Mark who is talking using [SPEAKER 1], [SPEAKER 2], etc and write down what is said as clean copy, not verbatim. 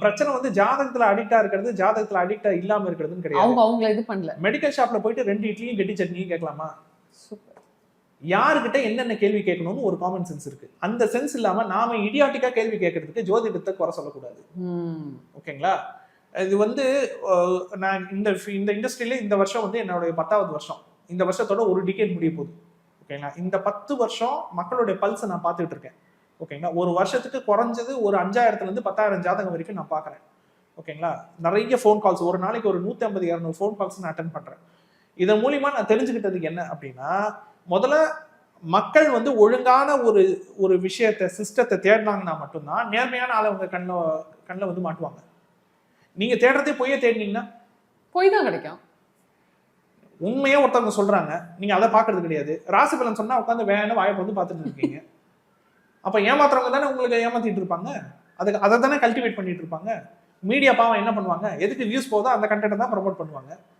[SPEAKER 1] பிரச்சனை வந்து ஜாதகத்துல அடிக்டா இருக்கிறது, ஜாதகத்துல அடிக்டா இல்லாம இருக்கிறதுன்னு கிடையாது.
[SPEAKER 2] அவங்கள இது பண்ணல.
[SPEAKER 1] மெடிக்கல் ஷாப்ல போயிட்டு 2 இட்லியும் கெட்டி சட்னியும் கேட்கலாமா?
[SPEAKER 2] சூப்பர்.
[SPEAKER 1] யாருக்கிட்ட என்னென்ன கேள்வி கேட்கணும்னு ஒரு காமன் சென்ஸ் இருக்கு. அந்த சென்ஸ் இல்லாம நாம இடியாட்டிக்கா கேள்வி கேட்கறதுக்கு ஜோதிடத்தை குறை சொல்லக்கூடாது. ஓகேங்களா? இது வந்து நான் இந்த இண்டஸ்ட்ரியில இந்த வருஷம் வந்து என்னுடைய 10வது வருஷம். இந்த வருஷத்தோட ஒரு டிகேட் முடிய போகுது. ஓகேங்களா? இந்த 10 வருஷம் மக்களுடைய பல்ஸை நான் பார்த்துட்டு இருக்கேன். ஓகேங்களா? ஒரு வருஷத்துக்கு குறைஞ்சது ஒரு 5000 இருந்து 10,000 ஜாதகம் வரைக்கும் நான் பார்க்குறேன். ஓகேங்களா? நிறைய ஃபோன் கால்ஸ், ஒரு நாளைக்கு ஒரு 150-200 ஃபோன் கால்ஸ் நான் அட்டன் பண்றேன். இதன் மூலியமா நான் தெரிஞ்சுக்கிட்டதுக்கு என்ன அப்படின்னா, முதல்ல மக்கள் வந்து ஒழுங்கான ஒரு விஷயத்தை சிஸ்டத்தை தேடினாங்கன்னா மட்டும்தான் நேர்மையான ஆளை உங்க கண்ணில் வந்து மாட்டுவாங்க. நீங்க தேடுறதே பொய்யே தேடினீங்கன்னா
[SPEAKER 2] பொய் தான் கிடைக்கும்.
[SPEAKER 1] உண்மையா ஒருத்தவங்க சொல்றாங்க, நீங்க அதை பாக்குறது கிடையாது. ராசி பலன் சொன்னா உட்காந்து வேணும் வாயை வந்து பார்த்துட்டு இருக்கீங்க. அப்ப ஏமாத்துறவங்க தானே உங்களுக்கு ஏமாத்திட்டு இருப்பாங்க. அதை தானே கல்டிவேட் பண்ணிட்டு இருப்பாங்க. மீடியா பாவம் என்ன பண்ணுவாங்க, எதுக்கு வியூஸ் போதோ அந்த கண்டென்ட் தான் ப்ரமோட் பண்ணுவாங்க.